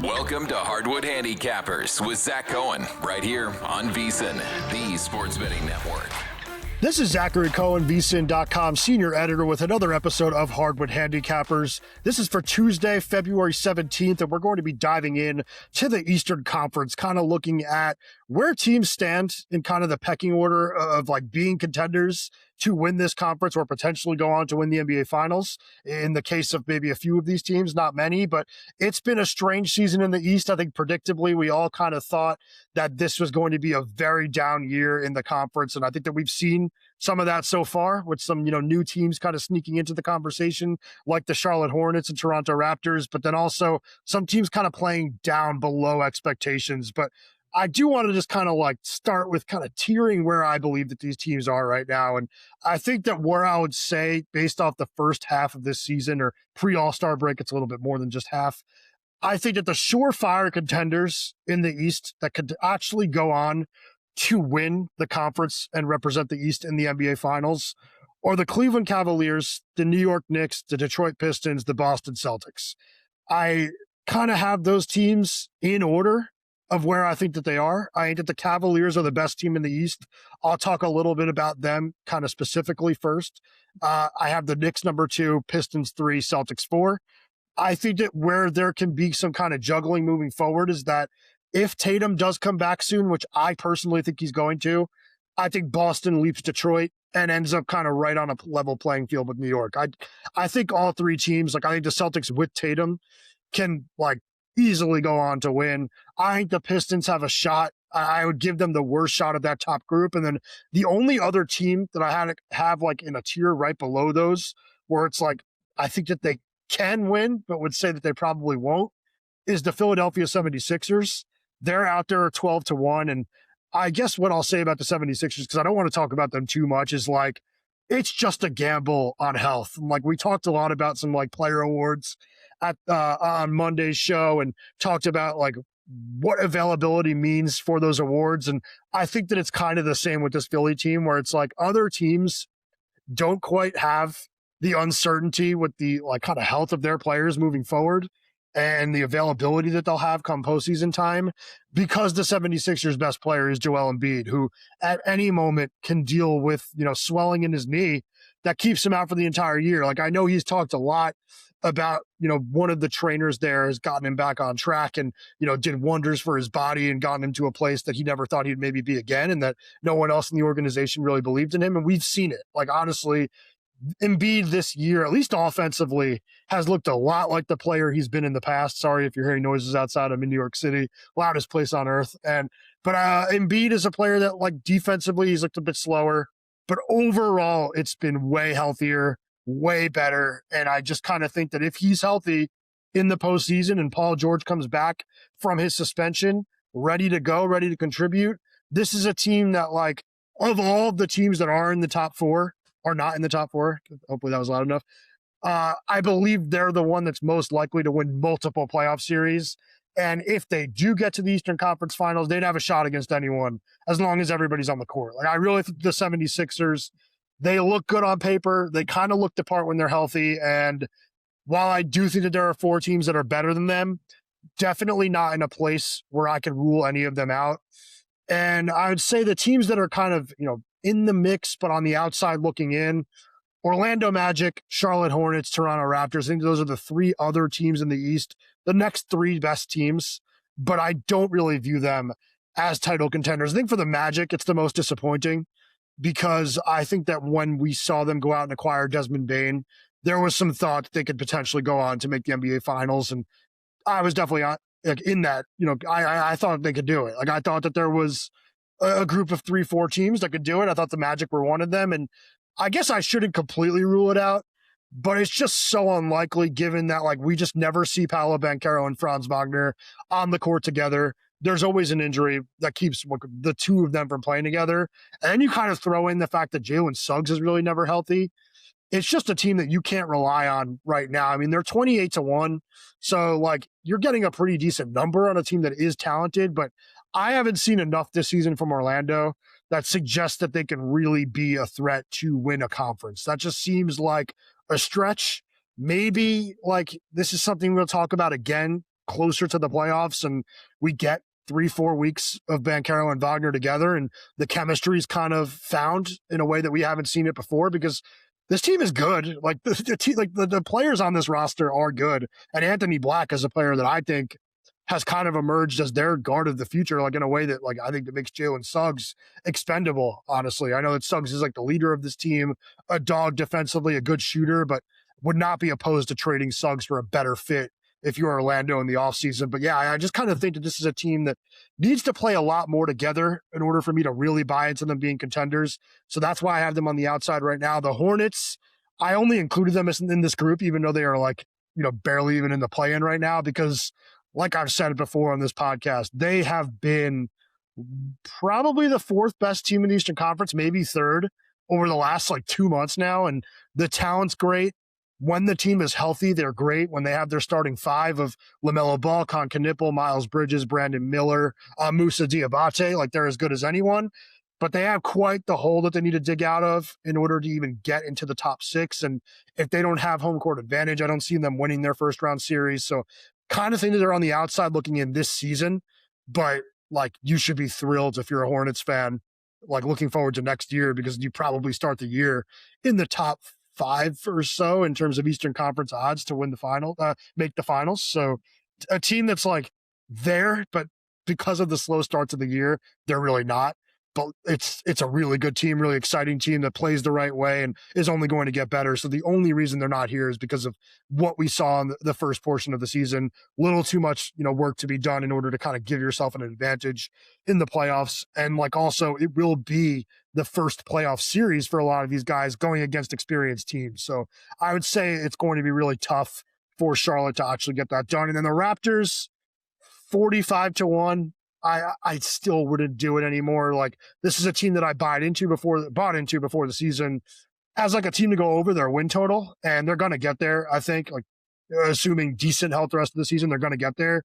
Welcome to Hardwood Handicappers with Zach Cohen, right here on VSiN, the sports betting network. This is Zachary Cohen, VSiN.com senior editor with another episode of Hardwood Handicappers. This is for Tuesday, February 17th, and we're going to be diving in to the Eastern Conference, kind of looking at where teams stand in kind of the pecking order of like being contenders to win this conference or potentially go on to win the NBA Finals. In the case of maybe a few of these teams, not many, but it's been a strange season in the East. I think predictably, we all kind of thought that this was going to be a very down year in the conference. And I think that we've seen some of that so far with some, new teams kind of sneaking into the conversation like the Charlotte Hornets and Toronto Raptors, but then also some teams kind of playing down below expectations. But I do want to just kind of like start with kind of tiering where I believe that these teams are right now. And I think that where I would say based off the first half of this season or pre-All-Star break, it's a little bit more than just half. I think that the surefire contenders in the East that could actually go on to win the conference and represent the East in the NBA Finals are the Cleveland Cavaliers, the New York Knicks, the Detroit Pistons, the Boston Celtics. I kind of have those teams in order of where I think that they are. I think that the Cavaliers are the best team in the East. I'll talk a little bit about them kind of specifically first. I have the Knicks number 2, Pistons 3, Celtics 4. I think that where there can be some kind of juggling moving forward is that if Tatum does come back soon, which I personally think he's going to, I think Boston leaps Detroit and ends up kind of right on a level playing field with New York. I think all three teams, like I think the Celtics with Tatum can like easily go on to win. I think the Pistons have a shot. I would give them the worst shot of that top group. And then the only other team that I have like in a tier right below those where it's like, I think that they can win, but would say that they probably won't, is the Philadelphia 76ers. They're out there 12-1. And I guess what I'll say about the 76ers, because I don't want to talk about them too much, is like, it's just a gamble on health. Like we talked a lot about some like player awards at on Monday's show and talked about like what availability means for those awards. And I think that it's kind of the same with this Philly team where it's like other teams don't quite have the uncertainty with the like kind of health of their players moving forward and the availability that they'll have come postseason time, because the 76ers best player is Joel Embiid, who at any moment can deal with, swelling in his knee that keeps him out for the entire year. Like I know he's talked a lot about, one of the trainers there has gotten him back on track and, did wonders for his body and gotten him to a place that he never thought he'd maybe be again. And that no one else in the organization really believed in him. And we've seen it. Like, honestly, Embiid this year, at least offensively, has looked a lot like the player he's been in the past. Sorry if you're hearing noises outside. I'm in New York City, loudest place on earth. But Embiid is a player that, like, defensively, he's looked a bit slower. But overall, it's been way healthier, way better. And I just kind of think that if he's healthy in the postseason and Paul George comes back from his suspension, ready to go, ready to contribute, this is a team that, like, of all of the teams that are in the top 4, are not in the top 4. Hopefully that was loud enough. I believe they're the one that's most likely to win multiple playoff series. And if they do get to the Eastern Conference Finals, they'd have a shot against anyone as long as everybody's on the court. Like I really think the 76ers, they look good on paper. They kind of look the part when they're healthy. And while I do think that there are 4 teams that are better than them, definitely not in a place where I can rule any of them out. And I would say the teams that are kind of, in the mix, but on the outside looking in, Orlando Magic, Charlotte Hornets, Toronto Raptors. I think those are the 3 other teams in the East, the next 3 best teams, but I don't really view them as title contenders. I think for the Magic, it's the most disappointing because I think that when we saw them go out and acquire Desmond Bane, there was some thought that they could potentially go on to make the NBA Finals. And I was definitely in that, I thought they could do it. Like I thought that there was a group of 3-4 teams that could do it. I thought the Magic were one of them. And I guess I shouldn't completely rule it out, but it's just so unlikely given that like we just never see Paolo Banchero and Franz Wagner on the court together. There's always an injury that keeps the 2 of them from playing together. And then you kind of throw in the fact that Jalen Suggs is really never healthy. It's just a team that you can't rely on right now. I mean, they're 28-1. So like you're getting a pretty decent number on a team that is talented, but I haven't seen enough this season from Orlando that suggests that they can really be a threat to win a conference. That just seems like a stretch. Maybe like this is something we'll talk about again closer to the playoffs and we get 3-4 weeks of Banchero and Wagner together and the chemistry is kind of found in a way that we haven't seen it before, because this team is good. Like the players on this roster are good. And Anthony Black is a player that I think has kind of emerged as their guard of the future, like in a way that like I think that makes Jalen Suggs expendable, honestly. I know that Suggs is like the leader of this team, a dog defensively, a good shooter, but would not be opposed to trading Suggs for a better fit if you're Orlando in the offseason. But yeah, I just kind of think that this is a team that needs to play a lot more together in order for me to really buy into them being contenders. So that's why I have them on the outside right now. The Hornets, I only included them in this group, even though they are like, barely even in the play-in right now, because like I've said before on this podcast, they have been probably the fourth best team in the Eastern Conference, maybe third over the last like 2 months now. And the talent's great. When the team is healthy, they're great. When they have their starting five of LaMelo Ball, Con Knipple, Miles Bridges, Brandon Miller, Moussa Diabate, like they're as good as anyone. But they have quite the hole that they need to dig out of in order to even get into the top six. And if they don't have home court advantage, I don't see them winning their first round series. So kind of think that they're on the outside looking in this season, but like you should be thrilled if you're a Hornets fan, like looking forward to next year, because you probably start the year in the top 5 or so in terms of Eastern Conference odds to win the final, make the finals. So a team that's like there, but because of the slow starts of the year, they're really not. But it's a really good team, really exciting team that plays the right way and is only going to get better. So the only reason they're not here is because of what we saw in the first portion of the season. Little too much, work to be done in order to kind of give yourself an advantage in the playoffs. And like also it will be the first playoff series for a lot of these guys going against experienced teams. So I would say it's going to be really tough for Charlotte to actually get that done. And then the Raptors, 45-1. I still wouldn't do it anymore. Like this is a team that I bought into before the season as like a team to go over their win total, and they're going to get there. I think, like assuming decent health the rest of the season, they're going to get there.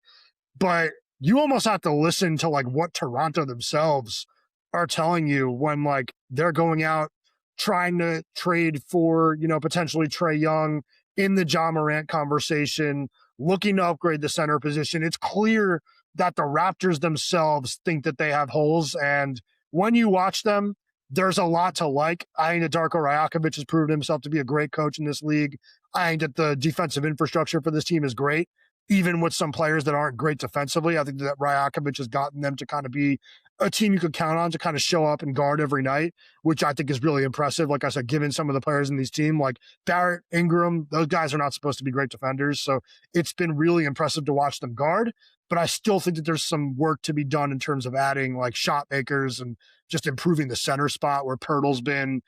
But you almost have to listen to like what Toronto themselves are telling you when like they're going out trying to trade for, potentially Trae Young in the Ja Morant conversation, looking to upgrade the center position. It's clear that the Raptors themselves think that they have holes. And when you watch them, there's a lot to like. I think that Darko Rajakovic has proven himself to be a great coach in this league. I think that the defensive infrastructure for this team is great, even with some players that aren't great defensively. I think that Rajakovic has gotten them to kind of be a team you could count on to kind of show up and guard every night, which I think is really impressive. Like I said, given some of the players in these team, like Barrett, Ingram, those guys are not supposed to be great defenders. So it's been really impressive to watch them guard. But I still think that there's some work to be done in terms of adding like shot makers and just improving the center spot where Pirtle's been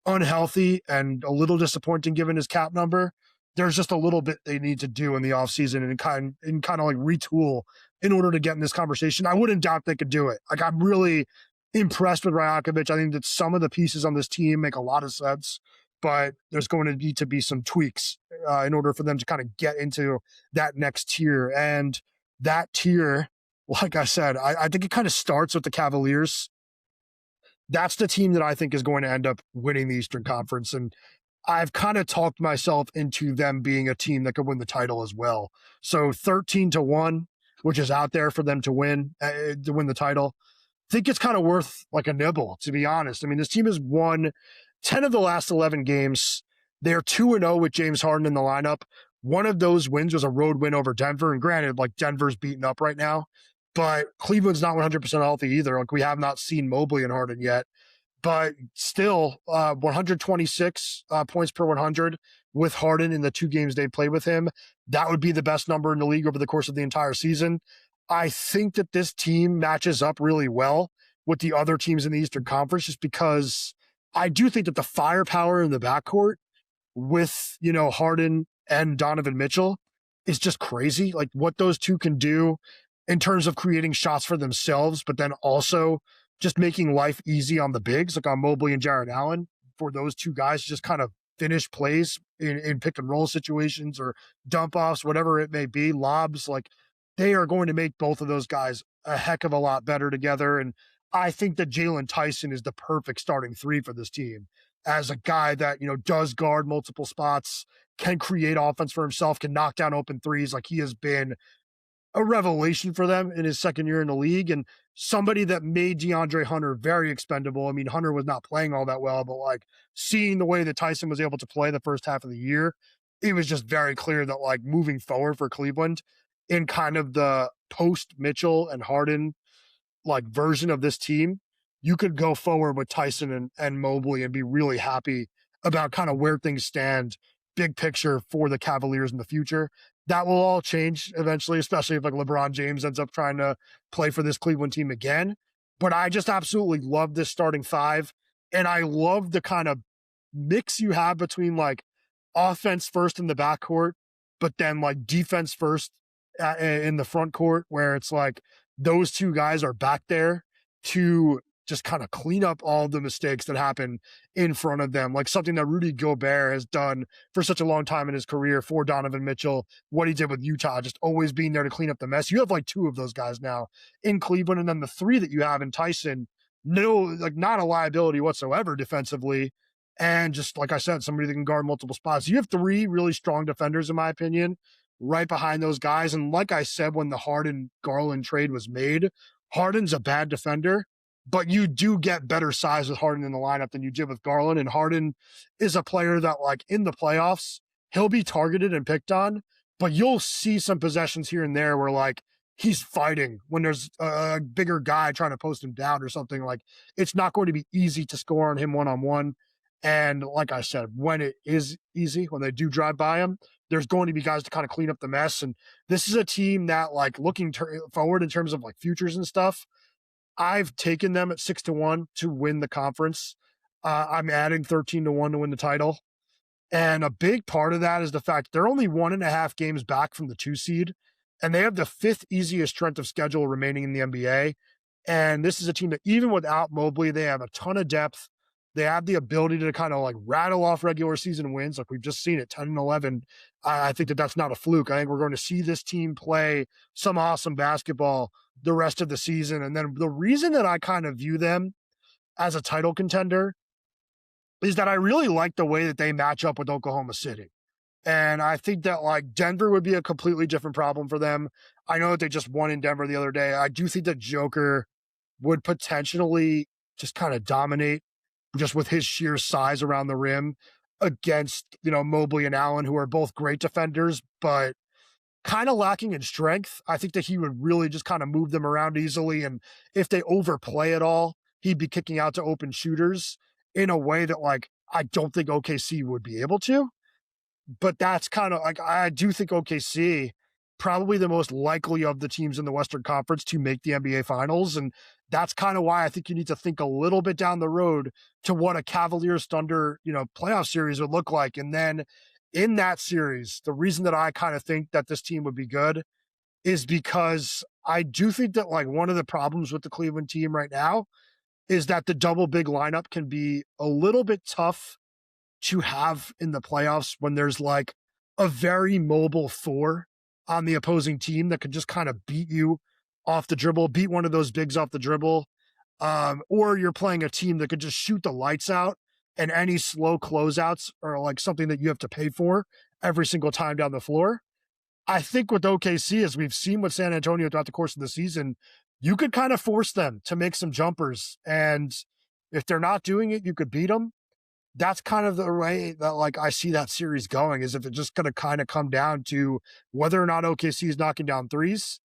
unhealthy and a little disappointing given his cap number. There's just a little bit they need to do in the offseason and kind of like retool in order to get in this conversation. I wouldn't doubt they could do it. Like I'm really impressed with Rajakovic. I think that some of the pieces on this team make a lot of sense, but there's going to need to be some tweaks in order for them to kind of get into that next tier. And that tier, like I said, I think it kind of starts with the Cavaliers. That's the team that I think is going to end up winning the Eastern Conference. And I've kind of talked myself into them being a team that could win the title as well. So 13-1, which is out there for them to win the title. I think it's kind of worth like a nibble, to be honest. I mean, this team has won 10 of the last 11 games. They're 2-0 with James Harden in the lineup. One of those wins was a road win over Denver. And granted, like Denver's beaten up right now, but Cleveland's not 100% healthy either. Like we have not seen Mobley and Harden yet, but still 126 points per 100 with Harden in the 2 games they played with him. That would be the best number in the league over the course of the entire season. I think that this team matches up really well with the other teams in the Eastern Conference, just because I do think that the firepower in the backcourt with, Harden and Donovan Mitchell is just crazy. Like what those two can do in terms of creating shots for themselves, but then also just making life easy on the bigs, like on Mobley and Jarrett Allen, for those two guys to just kind of finish plays in pick and roll situations or dump offs, whatever it may be, lobs. Like they are going to make both of those guys a heck of a lot better together. And I think that Jalen Tyson is the perfect starting 3 for this team as a guy that, does guard multiple spots, can create offense for himself, can knock down open threes. Like he has been a revelation for them in his second year in the league and somebody that made DeAndre Hunter very expendable. I mean, Hunter was not playing all that well, but like seeing the way that Tyson was able to play the first half of the year, it was just very clear that like moving forward for Cleveland in kind of the post Mitchell and Harden like version of this team, you could go forward with Tyson and Mobley and be really happy about kind of where things stand, big picture for the Cavaliers in the future. That will all change eventually, especially if like LeBron James ends up trying to play for this Cleveland team again. But I just absolutely love this starting five. And I love the kind of mix you have between like offense first in the backcourt, but then like defense first in the front court, where it's like those two guys are back there to just kind of clean up all the mistakes that happen in front of them, like something that Rudy Gobert has done for such a long time in his career for Donovan Mitchell, what he did with Utah, just always being there to clean up the mess. You have like two of those guys now in Cleveland, and then the three that you have in Tyson, no, like not a liability whatsoever defensively. And just like I said, somebody that can guard multiple spots. You have three really strong defenders, in my opinion, right behind those guys. And like I said, when the Harden-Garland trade was made, Harden's a bad defender, but you do get better size with Harden in the lineup than you did with Garland. And Harden is a player that, like, in the playoffs, he'll be targeted and picked on, but you'll see some possessions here and there where, like, he's fighting when there's a bigger guy trying to post him down or something. Like, it's not going to be easy to score on him one-on-one. And like I said, when it is easy, when they do drive by him, there's going to be guys to kind of clean up the mess. And this is a team that, like, looking forward in terms of like futures and stuff, I've taken them at 6-1 to win the conference. I'm adding 13-1 to win the title. And a big part of that is the fact they're only 1.5 games back from the 2 seed, and they have the 5th easiest strength of schedule remaining in the NBA. And this is a team that even without Mobley, they have a ton of depth. They have the ability to kind of like rattle off regular season wins. Like we've just seen it, 10-11. I think that that's not a fluke. I think we're going to see this team play some awesome basketball the rest of the season. And then the reason that I kind of view them as a title contender is that I really like the way that they match up with Oklahoma City. And I think that like Denver would be a completely different problem for them. I know that they just won in Denver the other day. I do think that Joker would potentially just kind of dominate just with his sheer size around the rim against, you know, Mobley and Allen, who are both great defenders, but kind of lacking in strength. I think that he would really just kind of move them around easily. And if they overplay it all, he'd be kicking out to open shooters in a way that, like, I don't think OKC would be able to. But that's kind of like, I do think OKC probably the most likely of the teams in the Western Conference to make the NBA Finals. And that's kind of why I think you need to think a little bit down the road to what a Cavaliers Thunder, you know, playoff series would look like. And then in that series, the reason that I kind of think that this team would be good is because I do think that, like, one of the problems with the Cleveland team right now is that the double big lineup can be a little bit tough to have in the playoffs when there's like a very mobile 4 on the opposing team that could just kind of beat you off the dribble, beat one of those bigs off the dribble. Or you're playing a team that could just shoot the lights out, and any slow closeouts are like something that you have to pay for every single time down the floor. I think with OKC, as we've seen with San Antonio throughout the course of the season, you could kind of force them to make some jumpers. And if they're not doing it, you could beat them. That's kind of the way that, like, I see that series going, is if it's just going to kind of come down to whether or not OKC is knocking down threes.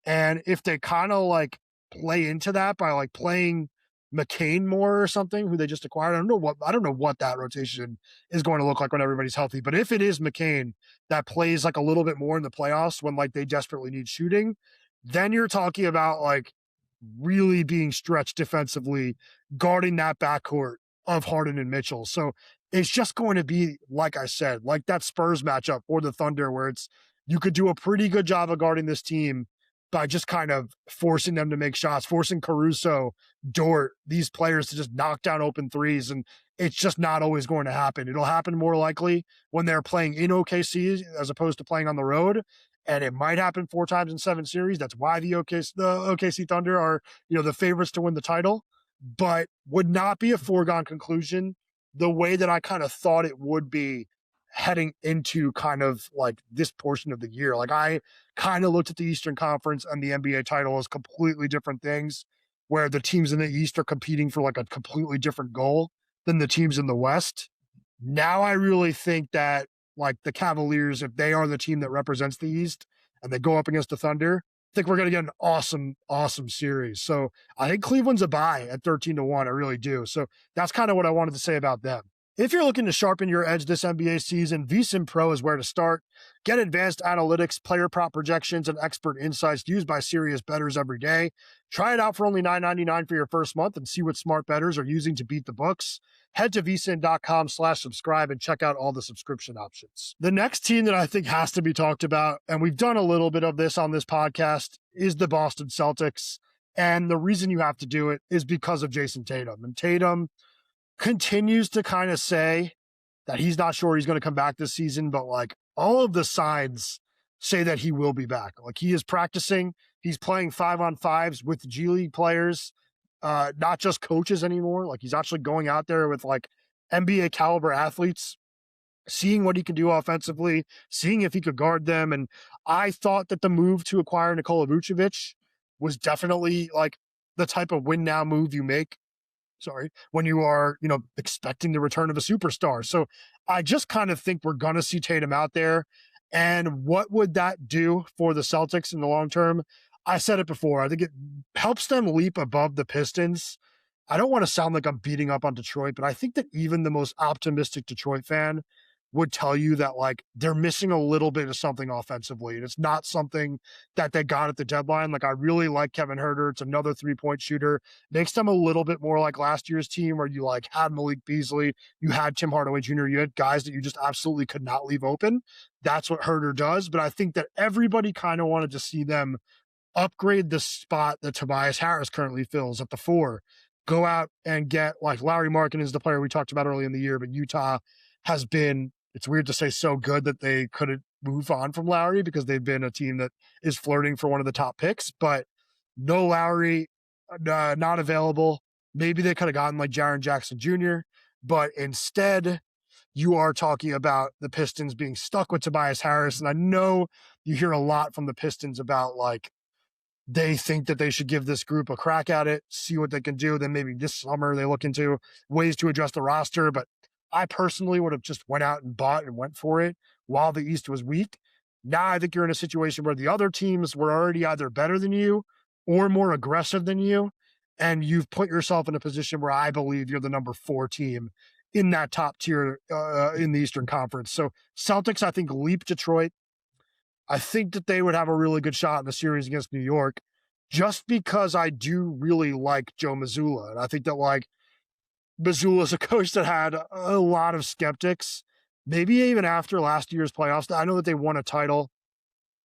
And if they kind of like play into that by like playing McCain more or something, who they just acquired. I don't know what that rotation is going to look like when everybody's healthy. But if it is McCain that plays like a little bit more in the playoffs when like they desperately need shooting, then you're talking about like really being stretched defensively, guarding that backcourt of Harden and Mitchell. So it's just going to be, like I said, like that Spurs matchup or the Thunder, where it's, you could do a pretty good job of guarding this team by just kind of forcing them to make shots, forcing Caruso, Dort, these players to just knock down open threes. And it's just not always going to happen. It'll happen more likely when they're playing in OKC as opposed to playing on the road. And it might happen 4 times in 7 series. That's why the OKC Thunder are, you know, the favorites to win the title, but would not be a foregone conclusion the way that I kind of thought it would be heading into kind of like this portion of the year. Like I kind of looked at the Eastern Conference and the NBA title as completely different things, where the teams in the East are competing for like a completely different goal than the teams in the West. Now I really think that like the Cavaliers, if they are the team that represents the East and they go up against the Thunder, I think we're going to get an awesome, awesome series. So I think Cleveland's a buy at 13-1. I really do. So that's kind of what I wanted to say about them. If you're looking to sharpen your edge this NBA season, VSiN Pro is where to start. Get advanced analytics, player prop projections, and expert insights used by serious bettors every day. Try it out for only $9.99 for your first month and see what smart bettors are using to beat the books. Head to vsin.com/subscribe and check out all the subscription options. The next team that I think has to be talked about, and we've done a little bit of this on this podcast, is the Boston Celtics. And the reason you have to do it is because of Jayson Tatum. And Tatum continues to kind of say that he's not sure he's going to come back this season, but like all of the signs say that he will be back. Like he is practicing, he's playing 5-on-5s with G League players, not just coaches anymore. Like he's actually going out there with like NBA caliber athletes, seeing what he can do offensively, seeing if he could guard them. And I thought that the move to acquire Nikola Vucevic was definitely like the type of win now move you make. When you are, expecting the return of a superstar. So I just kind of think we're going to see Tatum out there. And what would that do for the Celtics in the long term? I said it before. I think it helps them leap above the Pistons. I don't want to sound like I'm beating up on Detroit, but I think that even the most optimistic Detroit fan would tell you that like they're missing a little bit of something offensively. And it's not something that they got at the deadline. Like I really like Kevin Huerter. It's another 3-point shooter. Makes them a little bit more like last year's team where you like had Malik Beasley, you had Tim Hardaway Jr., you had guys that you just absolutely could not leave open. That's what Huerter does. But I think that everybody kind of wanted to see them upgrade the spot that Tobias Harris currently fills at the 4. Go out and get like Lauri Markkanen is the player we talked about early in the year, but Utah has been, it's weird to say so good that they couldn't move on from Lowry because they've been a team that is flirting for one of the top picks, but no Lowry, not available. Maybe they could have gotten like Jaren Jackson Jr., but instead you are talking about the Pistons being stuck with Tobias Harris. And I know you hear a lot from the Pistons about like, they think that they should give this group a crack at it, see what they can do. Then maybe this summer they look into ways to address the roster, but I personally would have just went out and bought and went for it while the East was weak. Now I think you're in a situation where the other teams were already either better than you or more aggressive than you, and you've put yourself in a position where I believe you're the number 4 team in that top tier in the Eastern Conference. So Celtics, I think, leap Detroit. I think that they would have a really good shot in the series against New York just because I do really like Joe Mazzulla. And I think that like Mazzulla is a coach that had a lot of skeptics, maybe even after last year's playoffs. I know that they won a title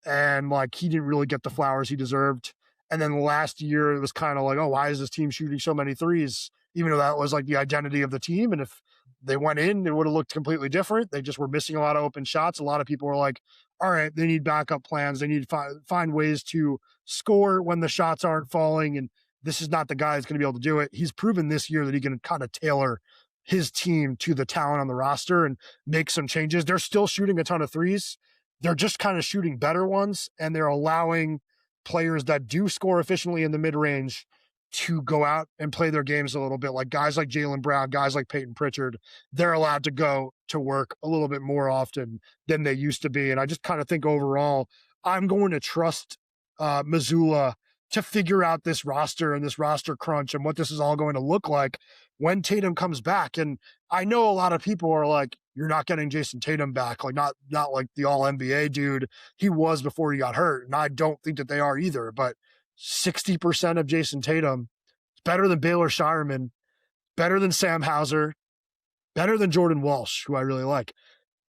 and like he didn't really get the flowers he deserved. And then last year it was kind of like, oh, why is this team shooting so many threes? Even though that was like the identity of the team. And if they went in, it would have looked completely different. They just were missing a lot of open shots. A lot of people were like, all right, they need backup plans. They need to find ways to score when the shots aren't falling. And this is not the guy that's going to be able to do it. He's proven this year that he can kind of tailor his team to the talent on the roster and make some changes. They're still shooting a ton of threes. They're just kind of shooting better ones, and they're allowing players that do score efficiently in the mid-range to go out and play their games a little bit. Like guys like Jaylen Brown, guys like Peyton Pritchard, they're allowed to go to work a little bit more often than they used to be. And I just kind of think overall, I'm going to trust Mazzulla to figure out this roster and this roster crunch and what this is all going to look like when Tatum comes back. And I know a lot of people are like, you're not getting Jayson Tatum back, like not like the all NBA dude he was before he got hurt. And I don't think that they are either, but 60% of Jayson Tatum is better than Baylor Shireman, better than Sam Hauser, better than Jordan Walsh, who I really like.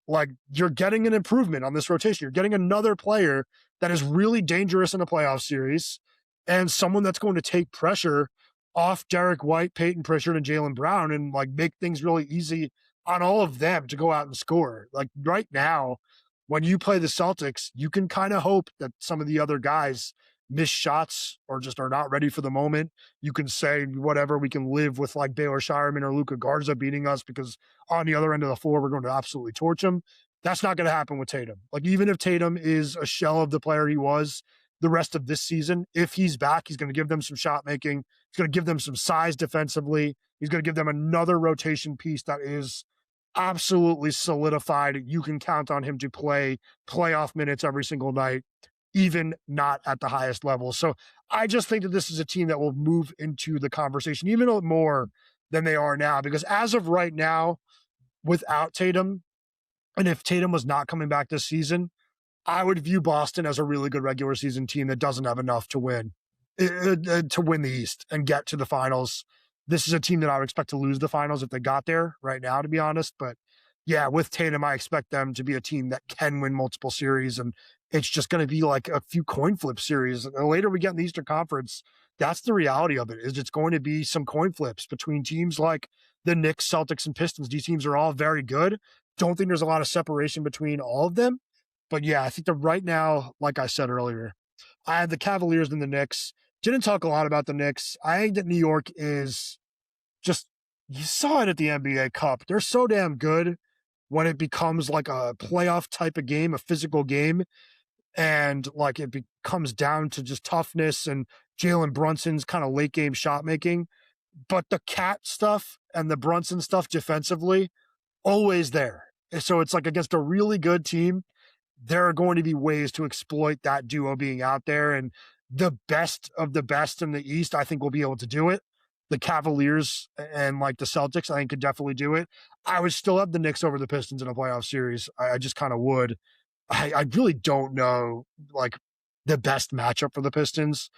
Like you're getting an improvement on this rotation. You're getting another player that is really dangerous in a playoff series and someone that's going to take pressure off Derek White, Peyton Pritchard, and Jaylen Brown and like make things really easy on all of them to go out and score. Like right now, when you play the Celtics, you can kind of hope that some of the other guys miss shots or just are not ready for the moment. You can say whatever, we can live with like Baylor Shireman or Luka Garza beating us because on the other end of the floor, we're going to absolutely torch them. That's not going to happen with Tatum. Like, even if Tatum is a shell of the player he was the rest of this season, if he's back, he's going to give them some shot making. He's going to give them some size defensively. He's going to give them another rotation piece that is absolutely solidified. You can count on him to play playoff minutes every single night, even not at the highest level. So I just think that this is a team that will move into the conversation even more than they are now, because as of right now, without Tatum, and if Tatum was not coming back this season, I would view Boston as a really good regular season team that doesn't have enough to win the East and get to the finals. This is a team that I would expect to lose the finals if they got there right now, to be honest. But yeah, with Tatum, I expect them to be a team that can win multiple series, and it's just going to be like a few coin flip series. The later we get in the Eastern Conference, that's the reality of it, is it's going to be some coin flips between teams like the Knicks, Celtics, and Pistons. These teams are all very good. Don't think there's a lot of separation between all of them. But yeah, I think that right now, like I said earlier, I had the Cavaliers and the Knicks. Didn't talk a lot about the Knicks. I think that New York is just, you saw it at the NBA Cup. They're so damn good when it becomes like a playoff type of game, a physical game, and like it comes down to just toughness and Jalen Brunson's kind of late game shot making. But the Cat stuff and the Brunson stuff defensively, always there. So it's like against a really good team, there are going to be ways to exploit that duo being out there. And the best of the best in the East, I think, will be able to do it. The Cavaliers and like the Celtics, I think, could definitely do it. I would still have the Knicks over the Pistons in a playoff series. I just kind of would. I really don't know like the best matchup for the Pistons.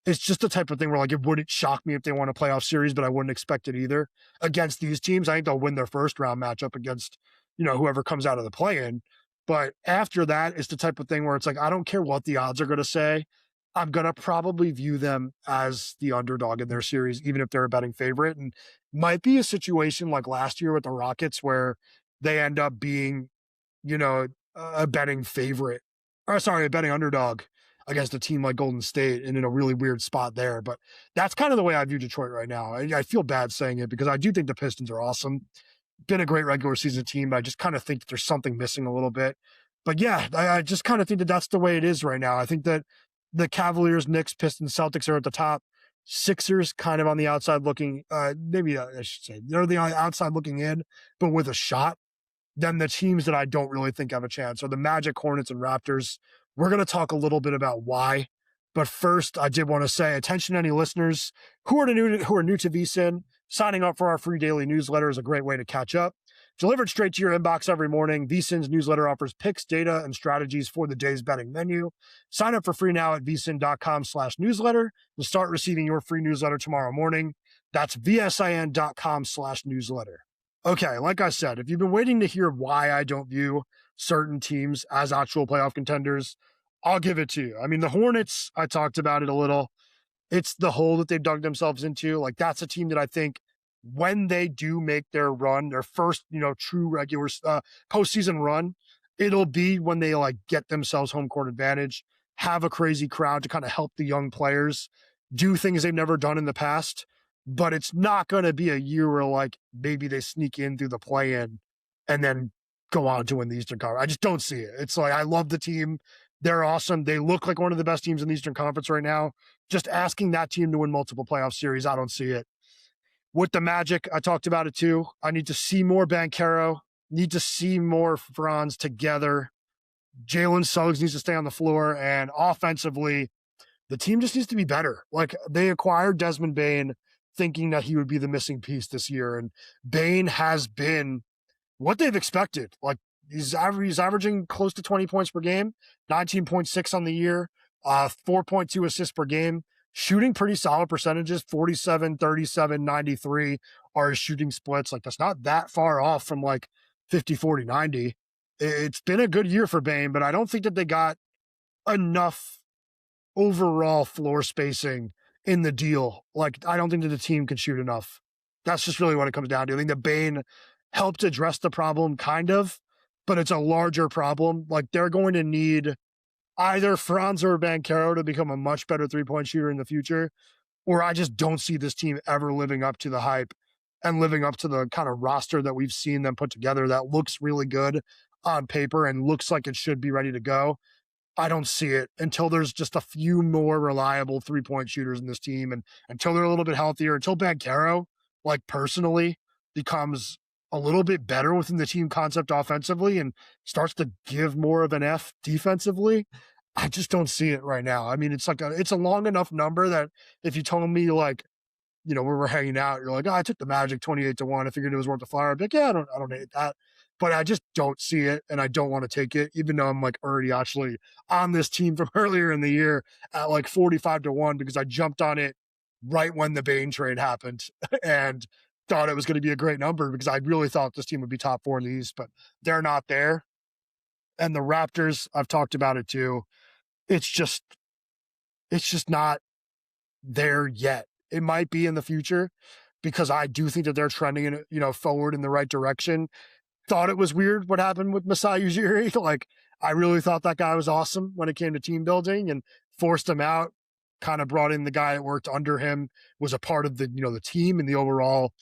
It's just the type of thing where like it wouldn't shock me if they won a playoff series, but I wouldn't expect it either. Against these teams, I think they'll win their first round matchup against, whoever comes out of the play-in. But after that, it's the type of thing where it's like, I don't care what the odds are going to say. I'm going to probably view them as the underdog in their series, even if they're a betting favorite. And might be a situation like last year with the Rockets where they end up being, a betting favorite, a betting underdog against a team like Golden State and in a really weird spot there. But that's kind of the way I view Detroit right now. I feel bad saying it because I do think the Pistons are awesome. Been a great regular season team. I just kind of think that there's something missing a little bit. But yeah, I just kind of think that that's the way it is right now. I think that the Cavaliers, Knicks, Pistons, Celtics are at the top. Sixers kind of on the outside looking, maybe I should say, they're the outside looking in, but with a shot. Then the teams that I don't really think have a chance are the Magic, Hornets, and Raptors. We're going to talk a little bit about why. But first, I did want to say, attention to any listeners who are new to VSiN. Signing up for our free daily newsletter is a great way to catch up. Delivered straight to your inbox every morning, VSiN's newsletter offers picks, data, and strategies for the day's betting menu. Sign up for free now at vsin.com/newsletter and start receiving your free newsletter tomorrow morning. That's vsin.com/newsletter. Okay, like I said, if you've been waiting to hear why I don't view certain teams as actual playoff contenders, I'll give it to you. I mean, the Hornets, I talked about it a little. It's the hole that they've dug themselves into. Like, that's a team that I think when they do make their run, their first, true regular postseason run, it'll be when they like get themselves home court advantage, have a crazy crowd to kind of help the young players do things they've never done in the past. But it's not going to be a year where like maybe they sneak in through the play-in and then go on to win the Eastern Conference. I just don't see it. It's like, I love the team. They're awesome. They look like one of the best teams in the Eastern Conference right now. Just asking that team to win multiple playoff series, I don't see it. With the Magic, I talked about it too. I need to see more Banchero, need to see more Franz together. Jalen Suggs needs to stay on the floor, and offensively, the team just needs to be better. Like, they acquired Desmond Bane thinking that he would be the missing piece this year, and Bane has been what they've expected. Like, he's averaging close to 20 points per game, 19.6 on the year, 4.2 assists per game, shooting pretty solid percentages, 47, 37, 93 are his shooting splits. Like, that's not that far off from like 50, 40, 90. It's been a good year for Bane, but I don't think that they got enough overall floor spacing in the deal. Like, I don't think that the team can shoot enough. That's just really what it comes down to. I think that Bane helped address the problem, kind of, but it's a larger problem. Like, they're going to need either Franz or Banchero to become a much better three-point shooter in the future, or I just don't see this team ever living up to the hype and living up to the kind of roster that we've seen them put together that looks really good on paper and looks like it should be ready to go. I don't see it until there's just a few more reliable 3-point shooters in this team, and until they're a little bit healthier, until Banchero, like personally, becomes a little bit better within the team concept offensively and starts to give more of an F defensively. I just don't see it right now. I mean, it's a long enough number that if you told me like, we were hanging out, you're like, oh, I took the Magic 28-1. I figured it was worth the flyer. I'd be like, yeah, I don't hate that. But I just don't see it, and I don't want to take it, even though I'm like already actually on this team from earlier in the year at like 45-1 because I jumped on it right when the Bane trade happened and thought it was going to be a great number because I really thought this team would be top 4 in the East, but they're not there. And the Raptors, I've talked about it too. It's just not there yet. It might be in the future because I do think that they're trending forward in the right direction. Thought it was weird what happened with Masai Ujiri. Like, I really thought that guy was awesome when it came to team building and forced him out, kind of brought in the guy that worked under him, was a part of the team and the overall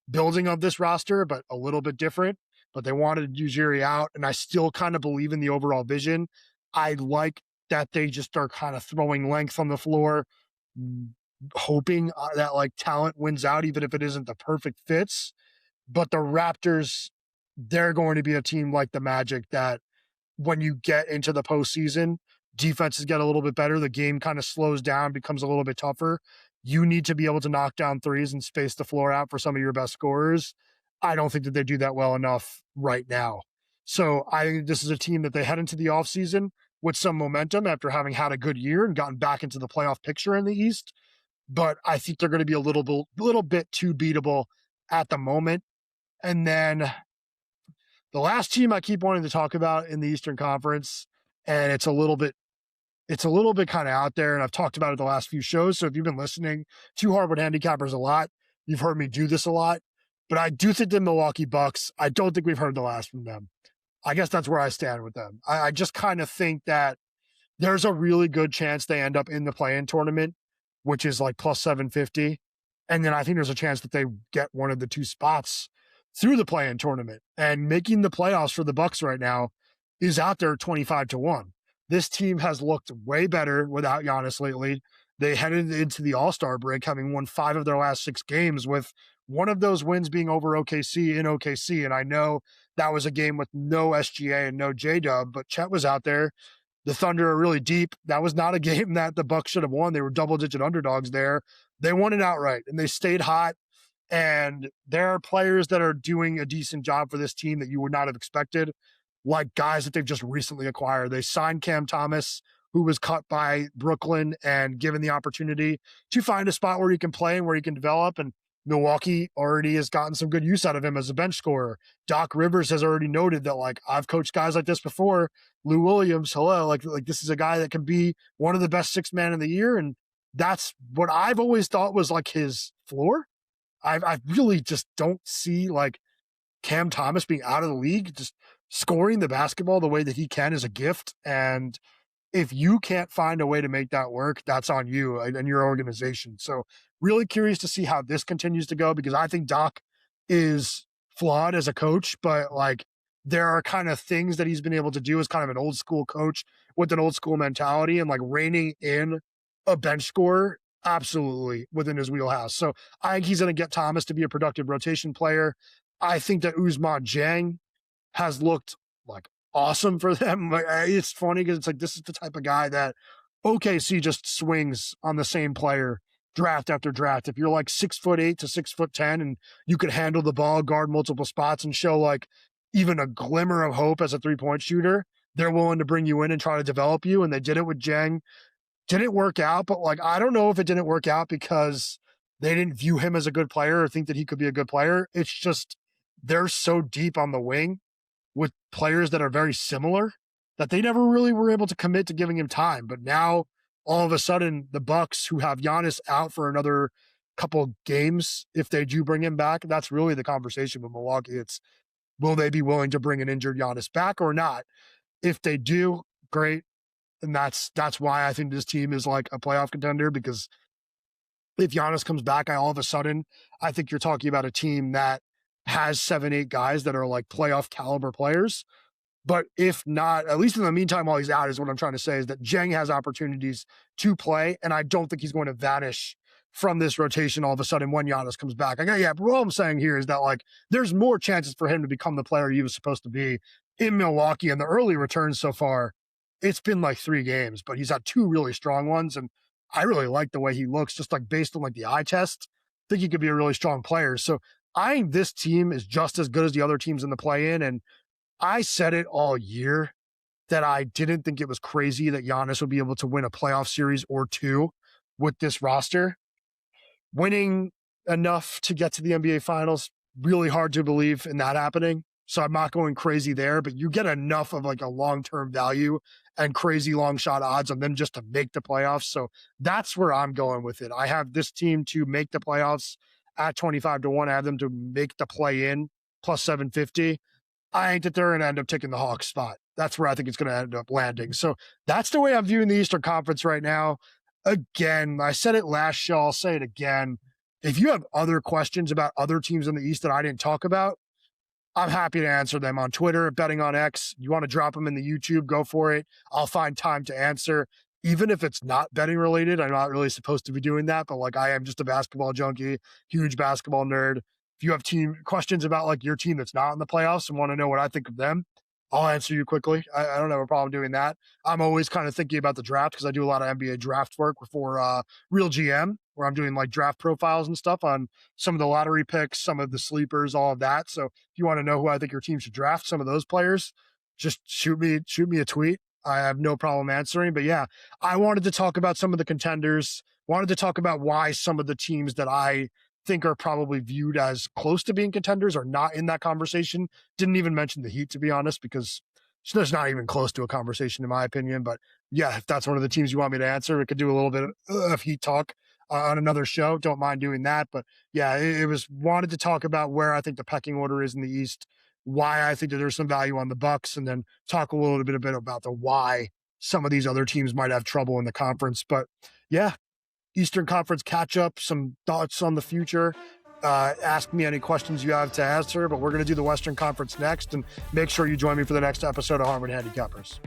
building of this roster, but a little bit different. But they wanted Ujiri out, and I still kind of believe in the overall vision. I like that they just are kind of throwing length on the floor, hoping that like talent wins out, even if it isn't the perfect fits. But the Raptors, they're going to be a team like the Magic that when you get into the postseason, defenses get a little bit better. The game kind of slows down, becomes a little bit tougher. You need to be able to knock down threes and space the floor out for some of your best scorers. I don't think that they do that well enough right now. So I think this is a team that they head into the offseason with some momentum after having had a good year and gotten back into the playoff picture in the East. But I think they're going to be a little bit too beatable at the moment. And then the last team I keep wanting to talk about in the Eastern Conference, and it's a little bit kind of out there, and I've talked about it the last few shows. So if you've been listening to Hardwood Handicappers a lot, you've heard me do this a lot. But I do think the Milwaukee Bucks, I don't think we've heard the last from them. I guess that's where I stand with them. I just kind of think that there's a really good chance they end up in the play-in tournament, which is like plus 750. And then I think there's a chance that they get one of the 2 spots through the play-in tournament. And making the playoffs for the Bucks right now is out there 25-1. This team has looked way better without Giannis lately. They headed into the All-Star break having won 5 of their last 6 games, with one of those wins being over OKC in OKC. And I know that was a game with no SGA and no J-Dub, but Chet was out there. The Thunder are really deep. That was not a game that the Bucks should have won. They were double-digit underdogs there. They won it outright, and they stayed hot. And there are players that are doing a decent job for this team that you would not have expected, like guys that they've just recently acquired. They signed Cam Thomas, who was cut by Brooklyn and given the opportunity to find a spot where he can play and where he can develop. And Milwaukee already has gotten some good use out of him as a bench scorer. Doc Rivers has already noted that, like, I've coached guys like this before. Lou Williams, hello, like this is a guy that can be one of the best 6 man in the year. And that's what I've always thought was like his floor. I really just don't see like Cam Thomas being out of the league. Just scoring the basketball the way that he can is a gift. And if you can't find a way to make that work, that's on you and your organization. So really curious to see how this continues to go, because I think Doc is flawed as a coach, but like there are kind of things that he's been able to do as kind of an old school coach with an old school mentality, and like reining in a bench scorer absolutely within his wheelhouse. So I think he's going to get Thomas to be a productive rotation player. I think that Ousmane Dieng has looked like awesome for them. Like, it's funny because it's like, this is the type of guy that OKC just swings on the same player draft after draft. If you're like 6'8" to 6'10" and you could handle the ball, guard multiple spots, and show like even a glimmer of hope as a 3-point shooter, they're willing to bring you in and try to develop you. And they did it with Dieng. Didn't work out, but like, I don't know if it didn't work out because they didn't view him as a good player or think that he could be a good player. It's just, they're so deep on the wing with players that are very similar that they never really were able to commit to giving him time. But now all of a sudden the Bucks, who have Giannis out for another couple games, if they do bring him back, that's really the conversation with Milwaukee. It's, will they be willing to bring an injured Giannis back or not? If they do, great. And that's why I think this team is like a playoff contender, because if Giannis comes back, all of a sudden, I think you're talking about a team that has 7-8 guys that are like playoff caliber players. But if not, at least in the meantime, while he's out, is what I'm trying to say, is that Jang has opportunities to play, and I don't think he's going to vanish from this rotation all of a sudden when Giannis comes back. But what I'm saying here is that, like, there's more chances for him to become the player he was supposed to be in Milwaukee. And the early returns so far, it's been like 3 games, but he's had 2 really strong ones, and I really like the way he looks, just like based on like the eye test. I think he could be a really strong player. So I think this team is just as good as the other teams in the play-in, and I said it all year that I didn't think it was crazy that Giannis would be able to win a playoff series or 2 with this roster. Winning enough to get to the NBA Finals, really hard to believe in that happening. So I'm not going crazy there, but you get enough of like a long-term value and crazy long shot odds on them just to make the playoffs. So that's where I'm going with it. I have this team to make the playoffs at 25-1. I have them to make the play-in plus 750. I think that they're going to end up taking the Hawks spot. That's where I think it's going to end up landing. So that's the way I'm viewing the Eastern Conference right now. Again, I said it last show, I'll say it again. If you have other questions about other teams in the East that I didn't talk about, I'm happy to answer them on Twitter at Betting on X. You want to drop them in the YouTube, go for it. I'll find time to answer. Even if it's not betting related, I'm not really supposed to be doing that, but like I am just a basketball junkie, huge basketball nerd. If you have team questions about like your team that's not in the playoffs and want to know what I think of them, I'll answer you quickly. I don't have a problem doing that. I'm always kind of thinking about the draft because I do a lot of NBA draft work for Real GM, where I'm doing like draft profiles and stuff on some of the lottery picks, some of the sleepers, all of that. So if you want to know who I think your team should draft, some of those players, just shoot me a tweet. I have no problem answering. But yeah, I wanted to talk about some of the contenders, wanted to talk about why some of the teams that I think are probably viewed as close to being contenders are not in that conversation. Didn't even mention the Heat, to be honest, because there's not even close to a conversation in my opinion. But yeah, if that's one of the teams you want me to answer, we could do a little bit of Heat talk on another show. Don't mind doing that. But yeah, it was wanted to talk about where I think the pecking order is in the East, why I think that there's some value on the Bucks, and then talk a little bit about the why some of these other teams might have trouble in the conference. But yeah, Eastern Conference catch up, some thoughts on the future. Ask me any questions you have to answer, but we're going to do the Western Conference next, and make sure you join me for the next episode of Harvard Handicappers.